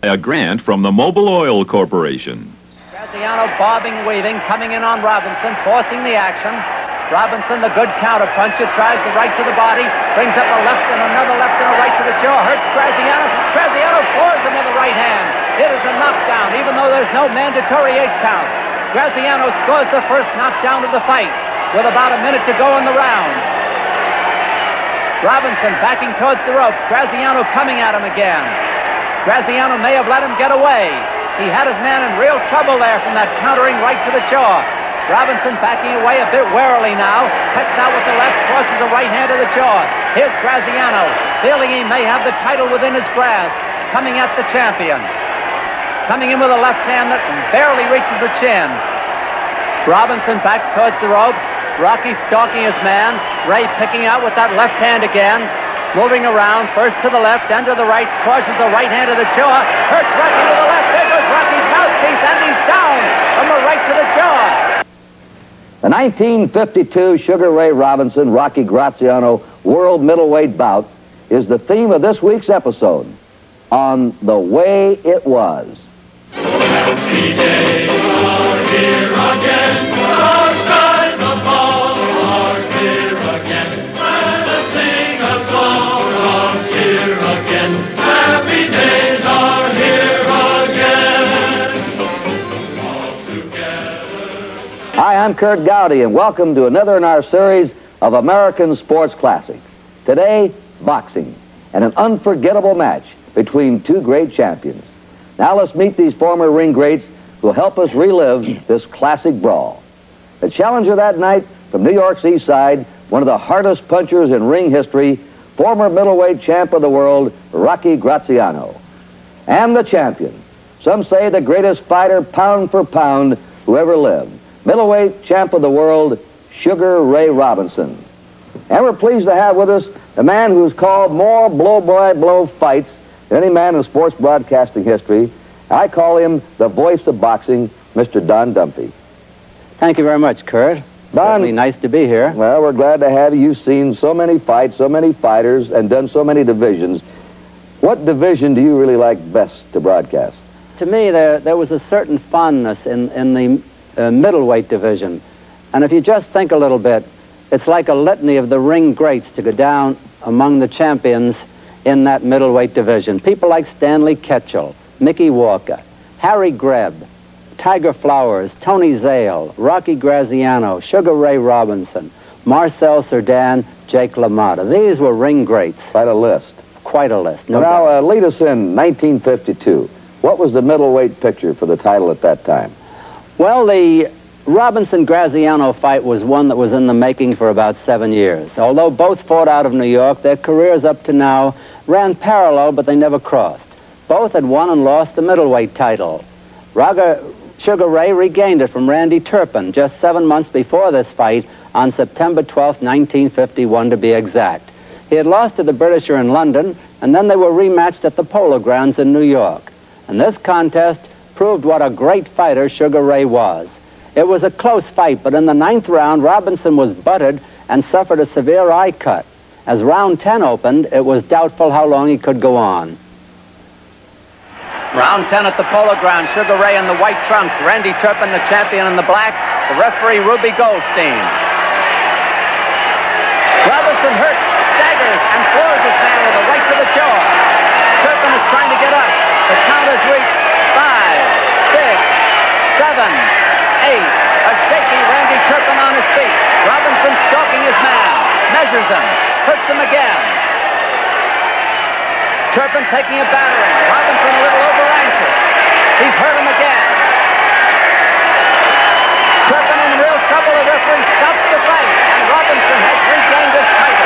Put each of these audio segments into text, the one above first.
A grant from the Mobil Oil Corporation. Graziano bobbing, weaving, coming in on Robinson, forcing the action. Robinson, the good counter puncher, tries the right to the body, brings up a left and another left and a right to the jaw, hurts Graziano. Graziano floors him with a right hand. It is a knockdown, even though there's no mandatory 8 count. Graziano scores the first knockdown of the fight with about a minute to go in the round. Robinson backing towards the ropes. Graziano coming at him again. Graziano may have let him get away. He had his man in real trouble there from that countering right to the jaw. Robinson backing away a bit warily now. Cuts out with the left, crosses the right hand to the jaw. Here's Graziano, feeling he may have the title within his grasp, coming at the champion. Coming in with a left hand that barely reaches the chin. Robinson backs towards the ropes. Rocky stalking his man. Ray picking out with that left hand again. Moving around, first to the left, then to the right, crosses the right hand to the jaw, hurts Rocky to the left, there goes Rocky's mouthpiece, and he's down from the right to the jaw. The 1952 Sugar Ray Robinson Rocky Graziano World Middleweight Bout is the theme of this week's episode, On the Way It Was. Happy days are here again, our skies above are clear again. Happy days are here again. All together. Hi, I'm Kurt Gowdy, and welcome to another in our series of American Sports Classics. Today, boxing, and an unforgettable match between two great champions. Now let's meet these former ring greats who will help us relive this classic brawl. The challenger that night from New York's East Side, one of the hardest punchers in ring history, former middleweight champ of the world, Rocky Graziano. And the champion, some say the greatest fighter pound for pound who ever lived, middleweight champ of the world, Sugar Ray Robinson. And we're pleased to have with us the man who's called more blow-by-blow fights than any man in sports broadcasting history. I call him the voice of boxing, Mr. Don Dumpy. Thank you very much, Kurt. Don, certainly nice to be here. Well, we're glad to have you. You've seen so many fights, so many fighters, and done so many divisions. What division do you really like best to broadcast? To me, there was a certain fondness in the middleweight division. And if you just think a little bit, it's like a litany of the ring greats to go down among the champions in that middleweight division. People like Stanley Ketchel, Mickey Walker, Harry Greb, Tiger Flowers, Tony Zale, Rocky Graziano, Sugar Ray Robinson, Marcel Cerdan, Jake LaMotta. These were ring greats. Quite a list. Quite a list. No now, doubt. lead us in 1952. What was the middleweight picture for the title at that time? Well, the Robinson-Graziano fight was one that was in the making for about 7 years. Although both fought out of New York, their careers up to now ran parallel, but they never crossed. Both had won and lost the middleweight title. Sugar Ray regained it from Randy Turpin just 7 months before this fight on September 12, 1951 to be exact. He had lost to the Britisher in London, and then they were rematched at the Polo Grounds in New York. And this contest proved what a great fighter Sugar Ray was. It was a close fight, but in the 9th round, Robinson was butted and suffered a severe eye cut. As round 10 opened, it was doubtful how long he could go on. Round 10 at the Polo Ground. Sugar Ray in the white trunks. Randy Turpin, the champion, in the black. The referee, Ruby Goldstein. Robinson hurts, staggers, and floors his man with a right to the jaw. Turpin is trying to get up. The count is reached. 5, 6, 7, 8. A shaky Randy Turpin on his feet. Robinson stalking his man. Measures him. Hurts him again. Turpin taking a battering. Robinson a little over anxious. He's hurt him again. Turpin in real trouble. The referee stops the fight, and Robinson has regained his title.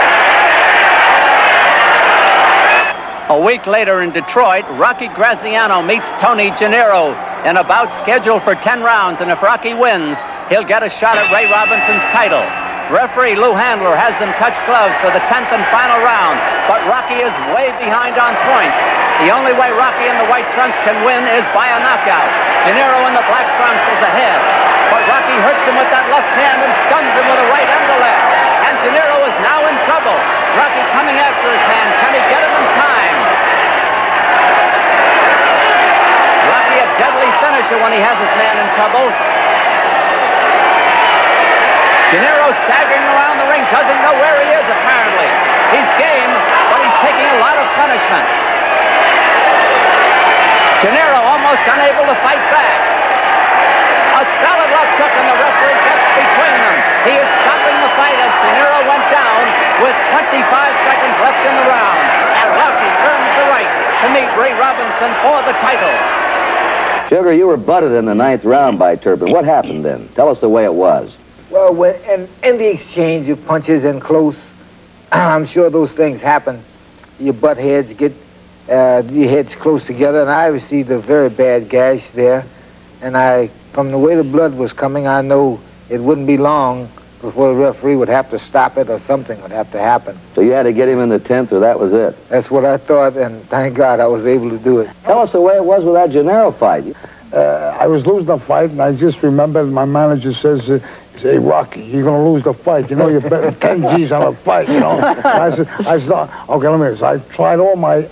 A week later in Detroit, Rocky Graziano meets Tony Gennaro in a bout scheduled for 10 rounds, and if Rocky wins, he'll get a shot at Ray Robinson's title. Referee Lou Handler has them touch gloves for the 10th and final round, but Rocky is way behind on points. The only way Rocky in the white trunks can win is by a knockout. Gennaro in the black trunks is ahead, but Rocky hurts him with that left hand and stuns him with a right and a left. And Gennaro is now in trouble. Rocky coming after his man. Can he get him in time? when he has his man in trouble. Gennaro staggering around the ring, doesn't know where he is, apparently. He's game, but he's taking a lot of punishment. Gennaro almost unable to fight back. A solid left hook, and the referee gets between them. He is stopping the fight as Gennaro went down with 25 seconds left in the round. And Rocky turns to right to meet Ray Robinson for the title. Sugar, you were butted in the 9th round by Turpin. What happened then? Tell us the way it was. Well, in the exchange of punches and close, I'm sure those things happen. Your butt heads get your heads close together, and I received a very bad gash there. And from the way the blood was coming, I know it wouldn't be long before the referee would have to stop it or something would have to happen. So you had to get him in the 10th, or that was it? That's what I thought, and thank God I was able to do it. Tell us the way it was with that Gennaro fight. I was losing the fight, and I just remembered my manager says, "Hey, Rocky, you're going to lose the fight. You know, you're betting 10 G's on a fight, you know." I said, okay, let me. So I tried all my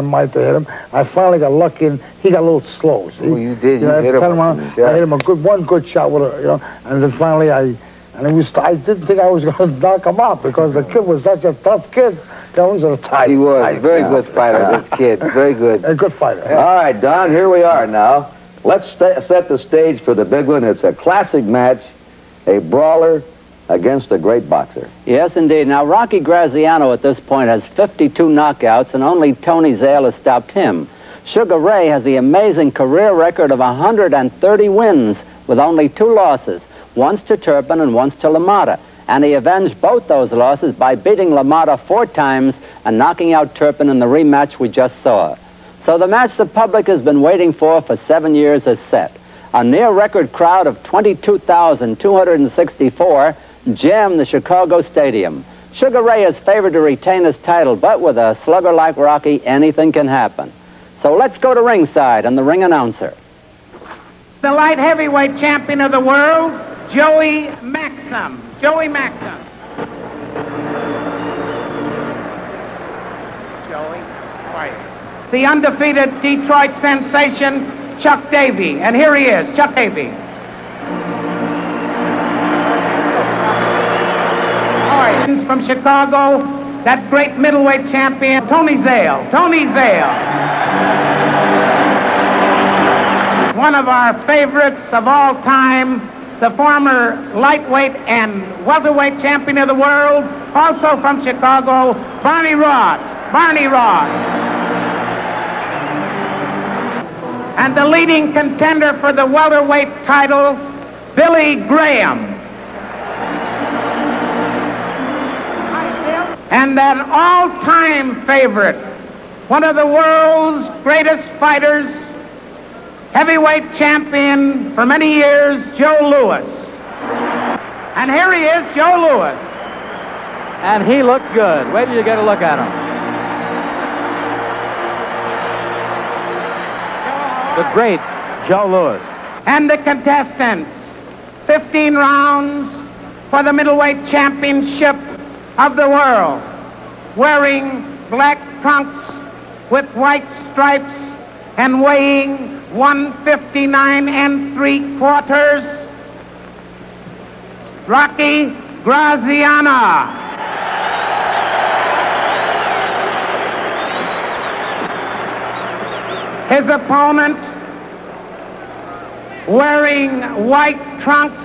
might to hit him. I finally got lucky, and he got a little slow. See? Oh, you did. You know, hit him. I hit him one good shot with a, you know, and then finally I didn't think I was going to knock him out because the kid was such a tough kid. He was He was a very good fighter, this kid. Very good. A good fighter. All right, Don, here we are now. Let's set the stage for the big one. It's a classic match, a brawler against a great boxer. Yes, indeed. Now, Rocky Graziano at this point has 52 knockouts, and only Tony Zale has stopped him. Sugar Ray has the amazing career record of 130 wins with only 2 losses, once to Turpin and once to LaMotta. And he avenged both those losses by beating LaMotta 4 times and knocking out Turpin in the rematch we just saw. So the match the public has been waiting for 7 years is set. A near-record crowd of 22,264 jammed the Chicago Stadium. Sugar Ray is favored to retain his title, but with a slugger like Rocky, anything can happen. So let's go to ringside and the ring announcer. The light heavyweight champion of the world, Joey Maxim. Joey Maxim. Joey, quiet. The undefeated Detroit sensation, Chuck Davey. And here he is, Chuck Davey. All right, from Chicago, that great middleweight champion, Tony Zale. Tony Zale. One of our favorites of all time, the former lightweight and welterweight champion of the world, also from Chicago, Barney Ross. Barney Ross. And the leading contender for the welterweight title, Billy Graham. And that all-time favorite, one of the world's greatest fighters, heavyweight champion for many years, Joe Louis. And here he is, Joe Louis. And he looks good. Wait till you get a look at him. The great Joe Louis. And the contestants, 15 rounds for the middleweight championship of the world, wearing black trunks with white stripes and weighing 159 3/4, Rocky Graziano. His opponent, wearing white trunks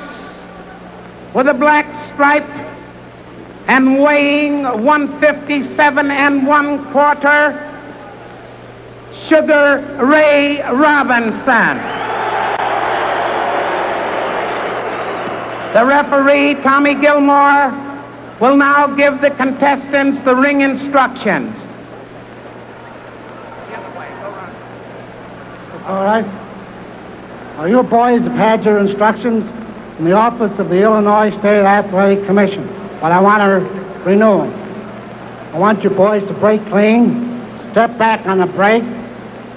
with a black stripe and weighing 157 1/4, Sugar Ray Robinson. The referee, Tommy Gilmore, will now give the contestants the ring instructions. All right. Now, you boys have had your instructions in the office of the Illinois State Athletic Commission, but I want to renew them. I want you boys to break clean, step back on the break,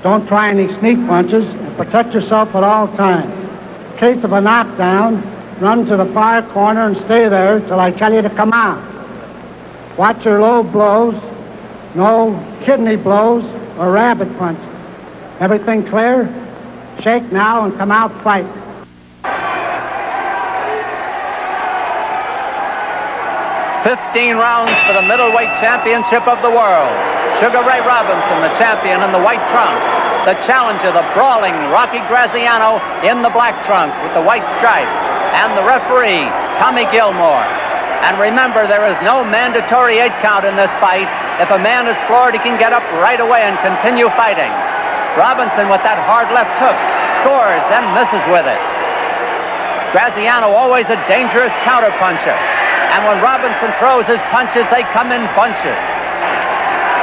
don't try any sneak punches, and protect yourself at all times. In case of a knockdown, run to the far corner and stay there till I tell you to come out. Watch your low blows, no kidney blows or rabbit punches. Everything clear? shake now and come out fight. 15 rounds for the middleweight championship of the world. Sugar Ray Robinson, the champion in the white trunks. The challenger, the brawling Rocky Graziano in the black trunks with the white stripe. And the referee, Tommy Gilmore. And remember, there is no mandatory 8 count in this fight. If a man is floored, he can get up right away and continue fighting. Robinson, with that hard left hook, scores and misses with it. Graziano, always a dangerous counterpuncher. And when Robinson throws his punches, they come in bunches.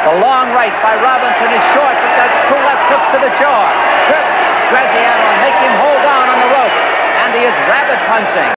The long right by Robinson is short, but that's 2 left hooks to the jaw. Trips Graziano and make him hold on the rope. And he is rabbit punching.